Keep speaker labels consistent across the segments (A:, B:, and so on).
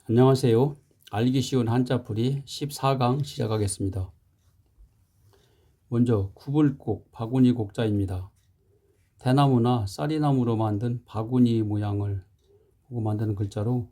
A: 안녕하세요. 알기 쉬운 한자풀이 14강 시작하겠습니다. 먼저 구불곡, 바구니 곡자입니다. 대나무나 쌀이나무로 만든 바구니 모양을 보고 만드는 글자로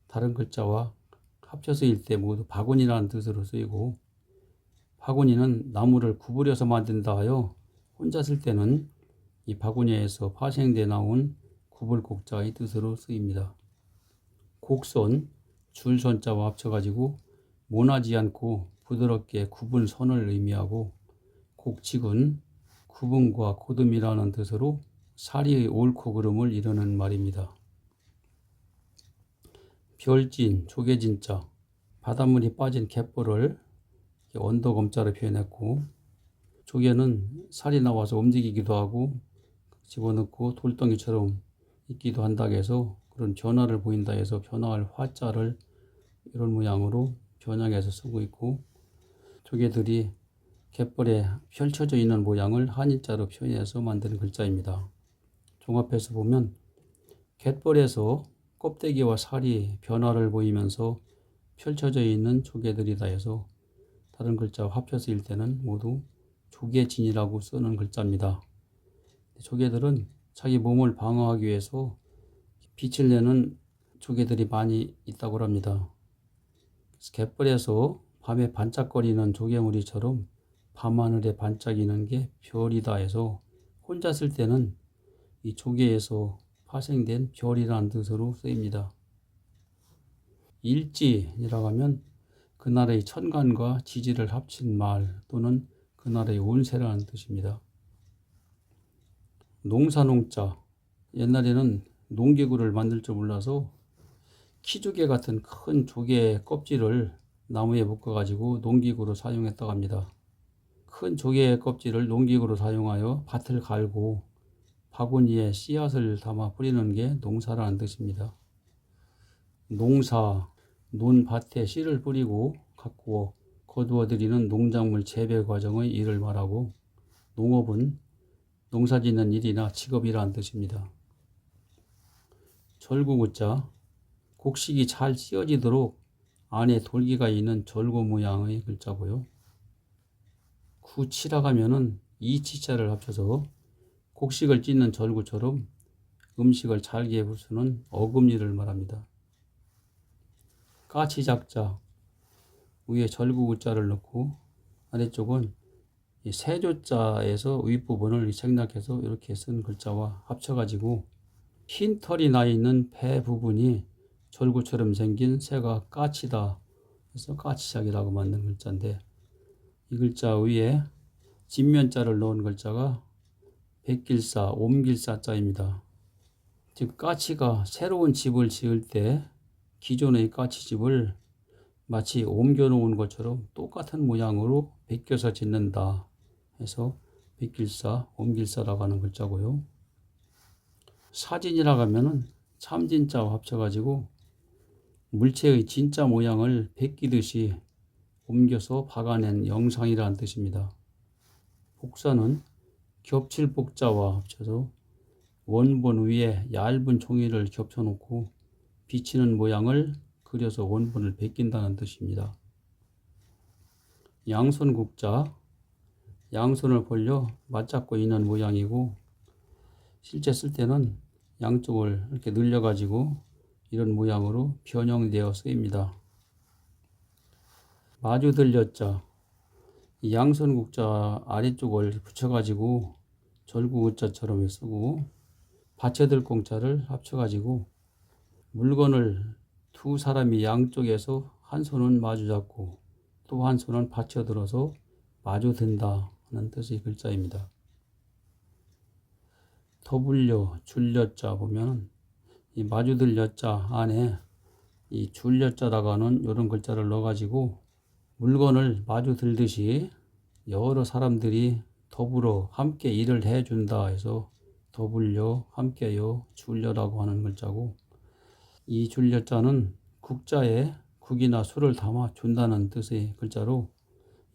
A: 다른 글자와 합쳐서 읽을 때 모두 바구니라는 뜻으로 쓰이고, 바구니는 나무를 구부려서 만든다 하여 혼자 쓸 때는 이 바구니에서 파생돼 나온 구불곡자의 뜻으로 쓰입니다. 곡선, 줄선자와 합쳐가지고 모나지 않고 부드럽게 굽은 선을 의미하고, 곡직은 구분과 고듬이라는 뜻으로 사리의 옳고 그름을 이루는 말입니다. 별진, 조개진자, 바닷물이 빠진 갯벌을 언덕엄자로 표현했고, 조개는 살이 나와서 움직이기도 하고 집어넣고 돌덩이처럼 있기도 한다고 해서 그런 변화를 보인다 해서 변화할 화자를 이런 모양으로 변형해서 쓰고 있고, 조개들이 갯벌에 펼쳐져 있는 모양을 한일자로 표현해서 만드는 글자입니다. 종합해서 보면 갯벌에서 껍데기와 살이 변화를 보이면서 펼쳐져 있는 조개들이다 해서 다른 글자와 합쳐서 읽을 때는 모두 조개진이라고 쓰는 글자입니다. 조개들은 자기 몸을 방어하기 위해서 빛을 내는 조개들이 많이 있다고 합니다. 갯벌에서 밤에 반짝거리는 조개무리처럼 밤하늘에 반짝이는 게 별이다 해서 혼자 쓸 때는 이 조개에서 파생된 별이라는 뜻으로 쓰입니다. 일지이라고 하면 그 나라의 천간과 지지를 합친 말 또는 그 나라의 운세라는 뜻입니다. 농사농자, 옛날에는 농기구를 만들 줄 몰라서 키조개 같은 큰 조개 껍질을 나무에 묶어가지고 농기구로 사용했다고 합니다. 큰 조개 껍질을 농기구로 사용하여 밭을 갈고 바구니에 씨앗을 담아 뿌리는 게 농사라는 뜻입니다. 농사, 논밭에 씨를 뿌리고 가꾸어 거두어들이는 농작물 재배 과정의 일을 말하고, 농업은 농사짓는 일이나 직업이라는 뜻입니다. 절구구자, 곡식이 잘 씌어지도록 안에 돌기가 있는 절구 모양의 글자고요. 구치라 하면은 이치자를 합쳐서 곡식을 찢는 절구처럼 음식을 잘게 부수는 어금니를 말합니다. 까치작자, 위에 절구구자를 넣고 아래쪽은 세조자에서 윗부분을 생략해서 이렇게 쓴 글자와 합쳐가지고 흰 털이 나 있는 배 부분이 절구처럼 생긴 새가 까치다 해서 까치작이라고 만든 글자인데, 이 글자 위에 진면자를 넣은 글자가 백길사, 옴길사자입니다. 즉 까치가 새로운 집을 지을 때 기존의 까치집을 마치 옮겨놓은 것처럼 똑같은 모양으로 베껴서 짓는다 해서 백길사, 옴길사라고 하는 글자고요. 사진이라고 하면은 참진자와 합쳐가지고 물체의 진짜 모양을 베끼듯이 옮겨서 박아낸 영상이라는 뜻입니다. 복사는 겹칠 복자와 합쳐서 원본 위에 얇은 종이를 겹쳐놓고 비치는 모양을 그려서 원본을 베낀다는 뜻입니다. 양손국자, 양손을 벌려 맞잡고 있는 모양이고, 실제 쓸 때는 양쪽을 이렇게 늘려가지고 이런 모양으로 변형되어 쓰입니다. 마주들렸자, 이 양손국자 아래쪽을 붙여가지고 절구구자처럼 쓰고, 받쳐들 공자를 합쳐가지고 물건을 두 사람이 양쪽에서 한 손은 마주 잡고 또 한 손은 받쳐들어서 마주 든다 하는 뜻의 글자입니다. 더불려, 줄려자 보면 이 마주들 여자 안에 이 줄여자라고 하는 이런 글자를 넣어가지고 물건을 마주 들듯이 여러 사람들이 더불어 함께 일을 해준다 해서 더불려, 함께요, 줄여라고 하는 글자고, 이 줄여자는 국자에 국이나 술을 담아 준다는 뜻의 글자로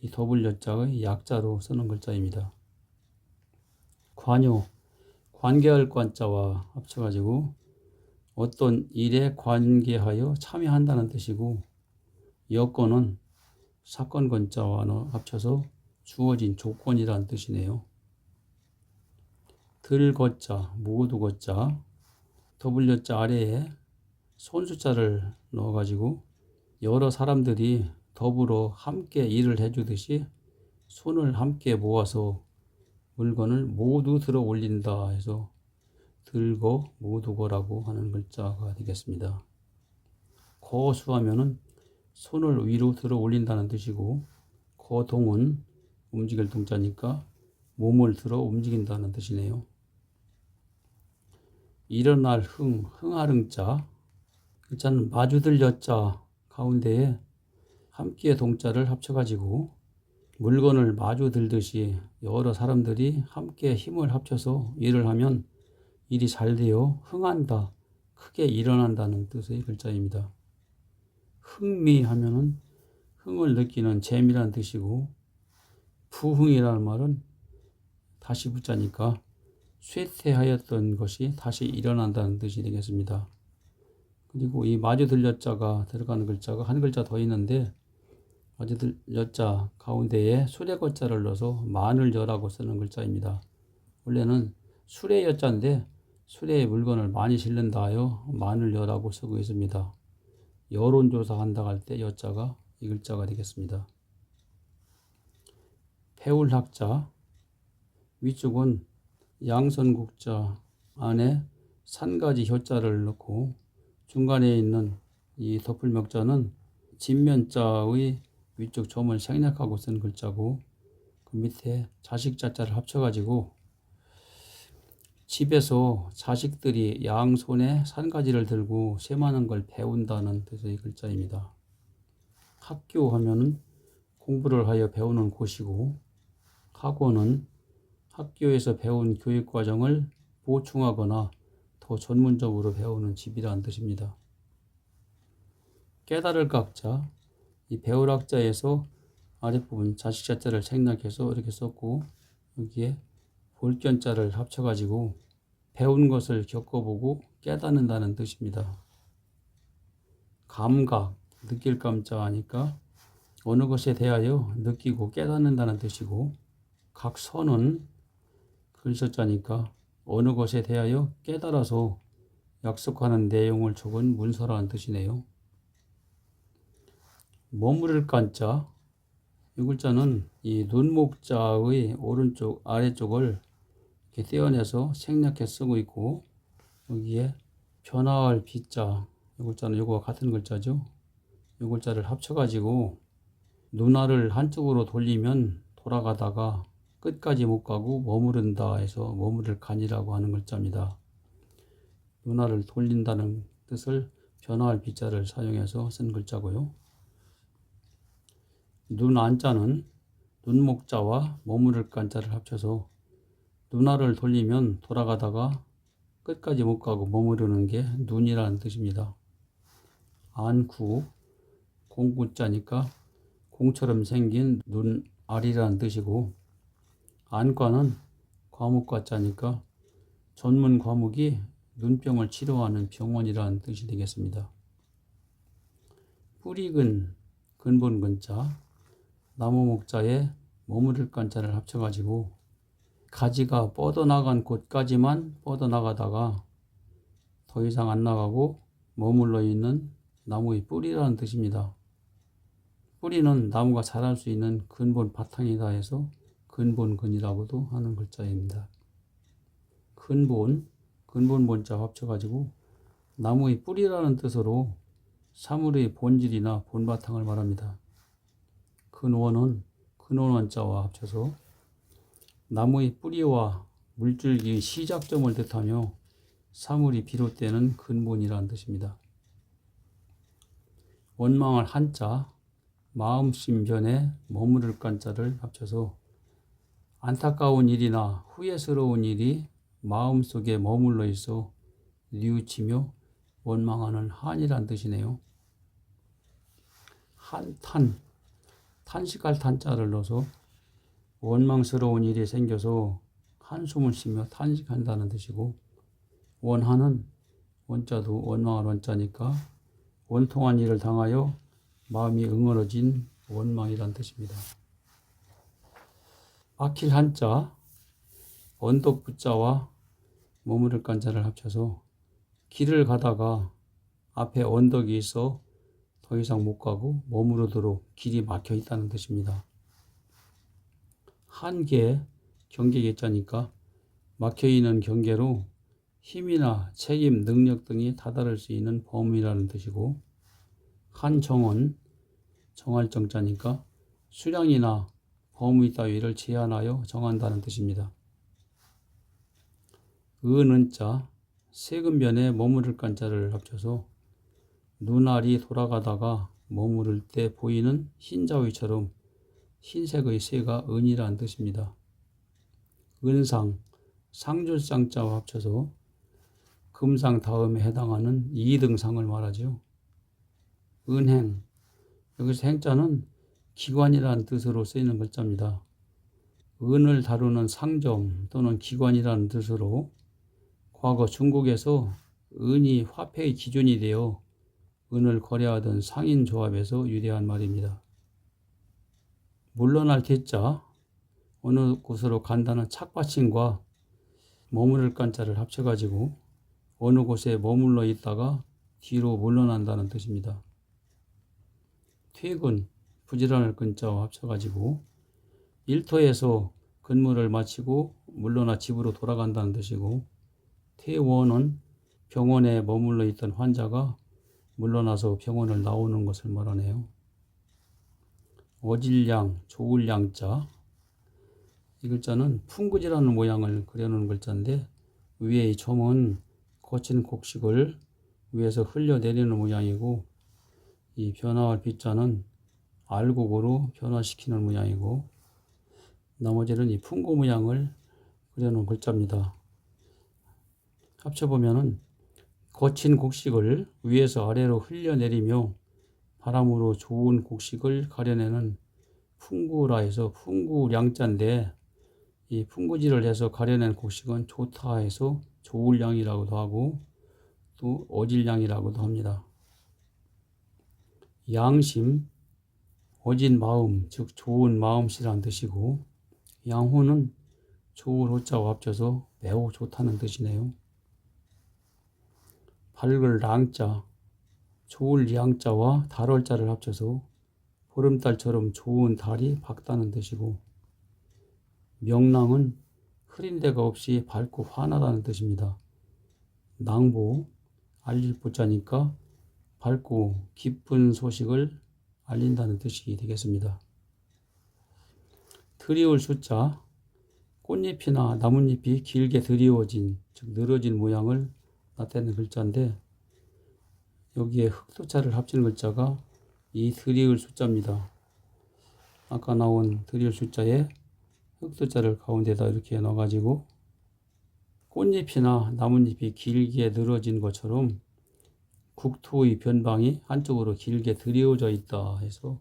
A: 이 더불여자의 약자로 쓰는 글자입니다. 관요, 관계할 관자와 합쳐가지고 어떤 일에 관계하여 참여한다는 뜻이고, 여건은 사건 건자와 합쳐서 주어진 조건이라는 뜻이네요. 들거자, 모두 거자, 더블여자 아래에 손수자를 넣어가지고 여러 사람들이 더불어 함께 일을 해주듯이 손을 함께 모아서 물건을 모두 들어 올린다 해서 들거 모두거라고 하는 글자가 되겠습니다. 거수하면은 손을 위로 들어 올린다는 뜻이고, 거동은 움직일 동자니까 몸을 들어 움직인다는 뜻이네요. 일어날 흥하릉자, 글자는 마주들 여자 가운데에 함께 동자를 합쳐가지고 물건을 마주 들듯이 여러 사람들이 함께 힘을 합쳐서 일을 하면 일이 잘 되어 흥한다, 크게 일어난다는 뜻의 글자입니다. 흥미하면은 흥을 느끼는 재미라는 뜻이고, 부흥이라는 말은 다시 붙자니까 쇠퇴하였던 것이 다시 일어난다는 뜻이 되겠습니다. 그리고 이 마주 들여자가 들어가는 글자가 한 글자 더 있는데, 마주 들여자 가운데에 수레거자를 넣어서 마늘여라고 쓰는 글자입니다. 원래는 수레여자인데 수레에 물건을 많이 실른다 하여 마늘여라고 쓰고 있습니다. 여론조사 한다 할 때 여자가 이 글자가 되겠습니다. 배울학자, 위쪽은 양선국자 안에 산가지 효자를 넣고 중간에 있는 이 덮을명자는 진면자의 위쪽 점을 생략하고 쓴 글자고, 그 밑에 자식자자를 합쳐가지고 집에서 자식들이 양손에 산가지를 들고 쇠만한 걸 배운다는 뜻의 글자입니다. 학교 하면은 공부를 하여 배우는 곳이고, 학원은 학교에서 배운 교육 과정을 보충하거나 더 전문적으로 배우는 집이라는 뜻입니다. 깨달을 각자, 이 배울 학자에서 아랫부분 자식자자를 생략해서 이렇게 썼고, 여기에 볼견자를 합쳐가지고 배운 것을 겪어보고 깨닫는다는 뜻입니다. 감각, 느낄 감자 하니까 어느 것에 대하여 느끼고 깨닫는다는 뜻이고, 각선은 글서자니까 어느 것에 대하여 깨달아서 약속하는 내용을 적은 문서라는 뜻이네요. 머무를 간자, 이 글자는 이 눈목자의 오른쪽 아래쪽을 이렇게 떼어내서 생략해 쓰고 있고, 여기에 변화할 비자, 이 글자는 이거와 같은 글자죠. 이 글자를 합쳐가지고 눈알을 한쪽으로 돌리면 돌아가다가 끝까지 못 가고 머무른다 해서 머무를 간이라고 하는 글자입니다. 눈알을 돌린다는 뜻을 변화할 비자를 사용해서 쓴 글자고요. 눈 안자는 눈목자와 머무를 간자를 합쳐서 눈알을 돌리면 돌아가다가 끝까지 못 가고 머무르는 게 눈이라는 뜻입니다. 안구, 공구자니까 공처럼 생긴 눈알이라는 뜻이고, 안과는 과목과자니까 전문 과목이 눈병을 치료하는 병원이라는 뜻이 되겠습니다. 뿌리근, 근본 근자, 나무 목자에 머무를 간자를 합쳐가지고 가지가 뻗어나간 곳까지만 뻗어나가다가 더 이상 안 나가고 머물러 있는 나무의 뿌리라는 뜻입니다. 뿌리는 나무가 자랄 수 있는 근본 바탕이다 해서 근본근이라고도 하는 글자입니다. 근본, 근본본자 합쳐가지고 나무의 뿌리라는 뜻으로 사물의 본질이나 본바탕을 말합니다. 근원은 근원원자와 합쳐서 나무의 뿌리와 물줄기의 시작점을 뜻하며 사물이 비롯되는 근본이라는 뜻입니다. 원망할 한자, 마음심변에 머무를 간자를 합쳐서 안타까운 일이나 후회스러운 일이 마음속에 머물러 있어 뉘우치며 원망하는 한이란 뜻이네요. 한탄, 탄식할 탄자를 넣어서 원망스러운 일이 생겨서 한숨을 쉬며 탄식한다는 뜻이고, 원한은 원자도 원망할 원자니까 원통한 일을 당하여 마음이 응어러진 원망이란 뜻입니다. 막힐 한자, 언덕 부자와 머무를 간자를 합쳐서 길을 가다가 앞에 언덕이 있어 더 이상 못 가고 머무르도록 길이 막혀 있다는 뜻입니다. 한계, 경계 개자니까 막혀 있는 경계로 힘이나 책임, 능력 등이 다다를 수 있는 범위라는 뜻이고, 한정은 정할 정자니까 수량이나 범위 따위를 제한하여 정한다는 뜻입니다. 은은자, 세근변에 머무를 간자를 합쳐서 눈알이 돌아가다가 머무를 때 보이는 흰자위처럼 흰색의 새가 은이라는 뜻입니다. 은상, 상줄상자와 합쳐서 금상 다음에 해당하는 2등상을 말하죠. 은행, 여기서 행자는 기관이라는 뜻으로 쓰이는 글자입니다. 은을 다루는 상점 또는 기관이라는 뜻으로 과거 중국에서 은이 화폐의 기준이 되어 은을 거래하던 상인조합에서 유래한 말입니다. 물러날 개자, 어느 곳으로 간다는 착받침과 머무를 간자를 합쳐가지고 어느 곳에 머물러 있다가 뒤로 물러난다는 뜻입니다. 퇴근, 부지런할 근자와 합쳐가지고 일터에서 근무를 마치고 물러나 집으로 돌아간다는 뜻이고, 퇴원은 병원에 머물러 있던 환자가 물러나서 병원을 나오는 것을 말하네요. 어질양, 좋을 양자, 이 글자는 풍구지라는 모양을 그려놓은 글자인데 위의 점은 거친 곡식을 위에서 흘려내리는 모양이고, 이 변화할 빗자는 알곡으로 변화시키는 모양이고, 나머지는 이 풍구 모양을 그려놓은 글자입니다. 합쳐보면은 거친 곡식을 위에서 아래로 흘려내리며 바람으로 좋은 곡식을 가려내는 풍구라 해서 풍구량자인데, 이 풍구질을 해서 가려낸 곡식은 좋다 해서 좋을 양이라고도 하고 또 어질 양이라고도 합니다. 양심, 어진 마음, 즉 좋은 마음씨란 뜻이고, 양호는 좋을 호자와 합쳐서 매우 좋다는 뜻이네요. 밝을 랑자, 좋을 양자와 달월자를 합쳐서 보름달처럼 좋은 달이 밝다는 뜻이고, 명랑은 흐린 데가 없이 밝고 환하다는 뜻입니다. 낭보, 알릴 보자니까 밝고 기쁜 소식을 알린다는 뜻이 되겠습니다. 드리울 숫자, 꽃잎이나 나뭇잎이 길게 드리워진, 즉 늘어진 모양을 나타내는 글자인데, 여기에 흑도자를 합친 글자가 이 드리울 숫자입니다. 아까 나온 드리울 숫자에 흑도자를 가운데다 이렇게 넣어가지고 꽃잎이나 나뭇잎이 길게 늘어진 것처럼 국토의 변방이 한쪽으로 길게 드리워져 있다 해서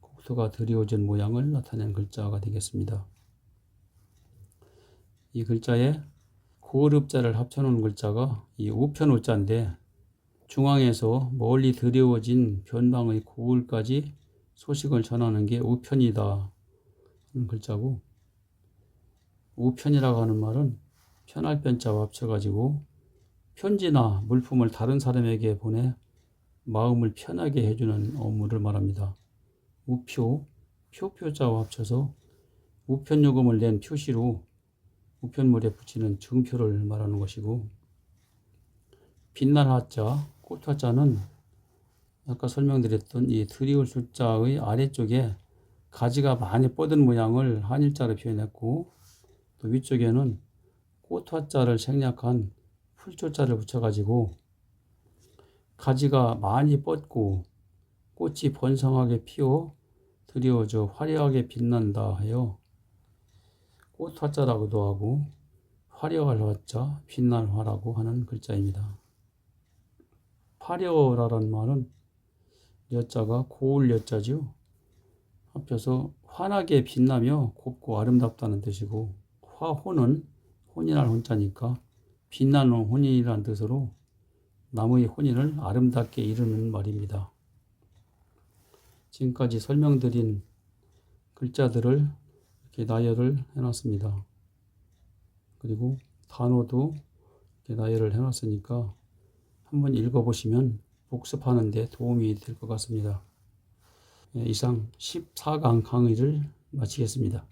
A: 국토가 드리워진 모양을 나타낸 글자가 되겠습니다. 이 글자에 고르자를 합쳐놓은 글자가 이 우편우자인데, 중앙에서 멀리 드리워진 변방의 고을까지 소식을 전하는 게 우편이다 하는 글자고, 우편이라고 하는 말은 편할 편자와 합쳐가지고 편지나 물품을 다른 사람에게 보내 마음을 편하게 해주는 업무를 말합니다. 우표, 표자와 합쳐서 우편요금을 낸 표시로 우편물에 붙이는 증표를 말하는 것이고, 빛날 하자, 꽃 화자는 아까 설명드렸던 이 드리울 숫자의 아래쪽에 가지가 많이 뻗은 모양을 한일자로 표현했고, 또 위쪽에는 꽃 화자를 생략한 풀조자를 붙여가지고 가지가 많이 뻗고 꽃이 번성하게 피어 드리워져 화려하게 빛난다 해요. 꽃 화자라고도 하고 화려할 화자, 빛날 화라고 하는 글자입니다. 화려라는 말은 여자가 고울 여자죠. 합쳐서 환하게 빛나며 곱고 아름답다는 뜻이고, 화호는 혼인할 혼자니까 빛나는 혼인이라는 뜻으로 남의 혼인을 아름답게 이루는 말입니다. 지금까지 설명드린 글자들을 이렇게 나열을 해놨습니다. 그리고 단어도 이렇게 나열을 해놨으니까 한번 읽어보시면 복습하는 데 도움이 될 것 같습니다. 이상 14강 강의를 마치겠습니다.